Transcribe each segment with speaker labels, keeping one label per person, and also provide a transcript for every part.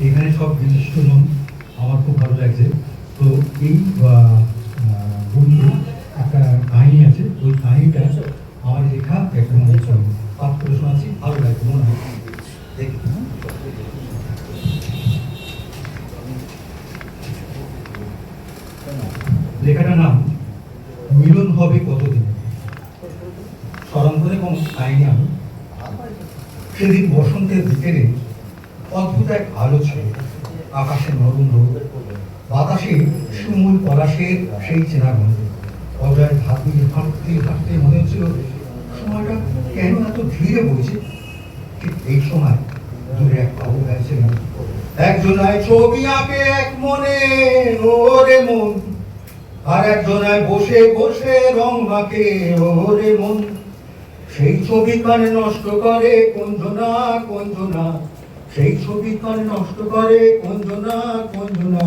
Speaker 1: এখানে সব বিশিষ্টজন, আমার খুব ভালো লাগছে। তো এই বইতে একটা কাহিনী আছে, ওই কাহিনীটা আমার লেখা একটা পাঠ করে শোনাচ্ছি, ভালো লাগছে মনে হয়। দেখি লেখাটার নাম মিলন হবে কতদিন। স্মরণে কোনো কাহিনী আমি। সেদিন বসন্তের বিকেলে অদ্ভুত এক আলো ছিল, আকাশে নরম রোদ, বাতাসে শিমুল পলাশের সেই চেনা গন্ধ। অজয় হাঁটতে হাঁটতে মনে হচ্ছিল সময়টা কেন এত ধীরে বইছে। ঠিক এই সময় দূরে এক বাবু গাইছিলেন, একজনায় ছবি আঁকে এক মনে ওরে মন, আর একজনায় বসে বসে রং মাখে ওরে মন। সেই ছবি কানে নষ্ট করে কঞ্জনা কঞ্জনা, সেই ছবি কানে নষ্ট করে কঞ্জনা কঞ্জনা।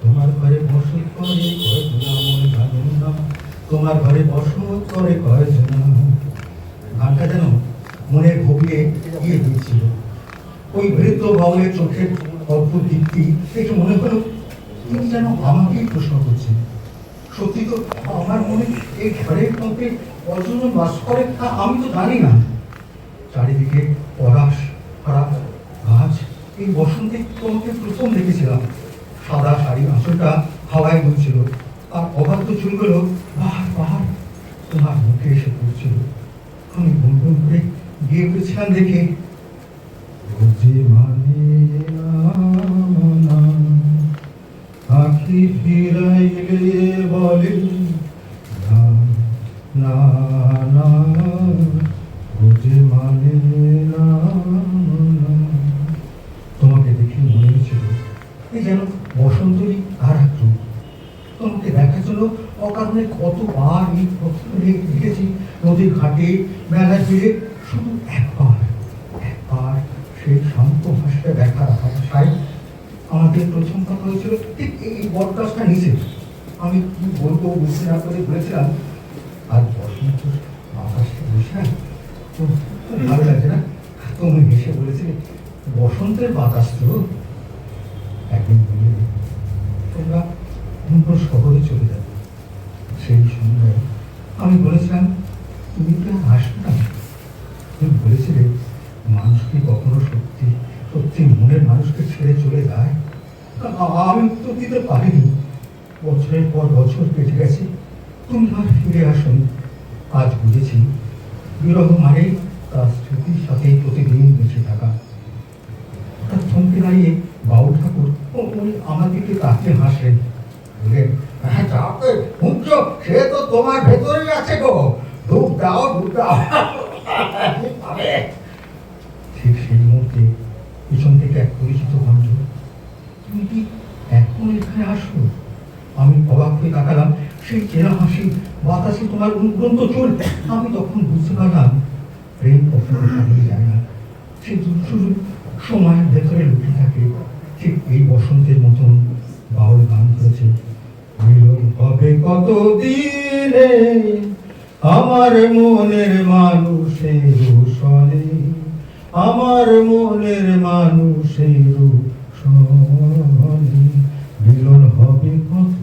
Speaker 1: তোমার ঘরে বসত করে কয়জনা মন জানো না, তোমার ঘরে বসত করে কয়জনা। গানটা যেন মনে গভীরে গিয়ে দিয়েছিল। ওই বৃদ্ধ বাউলের চোখের অদ্ভুত দীপ্তি একটু মনে হলো তিনি যেন আমাকেই প্রশ্ন করছেন। সত্যি তো আমার মনে এই ঘরের মধ্যে কতজন বাস করে তা আমি তো জানি না। চারিদিকে পলাশ খারাপ গাছ। এই বসন্তে তোমাকে প্রথম দেখেছিলাম, সাদা শাড়ি আঁচলটা হাওয়ায় দুলছিল, আর অবাধ্য চুলগুলো পাহাড় পাহাড় তোমার মুখে এসে পড়ছিল। আমি গুনগুন করে গিয়ে উঠেছিলাম দেখে, আখি ফিরাইলে বলে না না না, বুঝে মানে না। তোমাকে দেখে মনে হয়েছিল এই যেন বসন্তরই আর এক রূপ। তোমাকে দেখার জন্য অকারণে কতবার এই পথে দেখেছি, নদীর ঘাটে মেলা ফিরে, শুধু একবার একবার সেই শান্ত ভাষাটা দেখার আশায়। আমাদের প্রথম কথা হয়েছিল ঠিক এই বটগাছটা নিচে। আমি কি বলবো বুঝতে না করে বলেছিলাম, আর বসন্ত আকাশে বসে তো ভালো লাগছে না। তুমি হেসে বলেছিলে বসন্তের বাতাস তো। একদিন বলে তোমরা অন্য শহরে চলে যাবে। সেই সন্ধ্যায় আমি বলেছিলাম তুমি তো আর আসবে না। তুমি বলেছিলে মানুষ কি কখনো সত্যি সত্যি মনের মানুষকে ছেড়ে চলে যায়? আমি উত্তর দিতে পারিনি। বছরের পর বছর কেটে গেছে, তুমি আর ফিরে আসনি। আজ বুঝেছি বিরহ মানে তার স্মৃতির সাথে প্রতিদিন বেঁচে থাকা। তার থমকে দাঁড়িয়ে বাউল ঠাকুর উনি আমার দিকে তাকে হাসলেন, বললেন, হ্যাঁ যাকে শুনছ সে তো তোমার ভেতরেই আছে গো, ডুব দাও ডুব দাও। ঠিক সেই মুহূর্তে পিছন থেকে এক পরিচিত কণ্ঠ, তুমি কি এখন এখানে আসো? আমি অবাক হয়ে তাকালাম, সেই চেনা হাসি, বাতাসে তোমার উন্নত চুল। আমি তখন বুঝতে পারলাম প্রেম কখনো হারিয়ে যায় না, সে শুধু সময়ের ভেতরে লুকিয়ে থাকে। ঠিক এই বসন্তের মতন বাউল গান করেছে, মিলন হবে কত দিনে আমার মনের মানুষের সনে, আমার মনের মানুষের সনে, মিলন হবে কত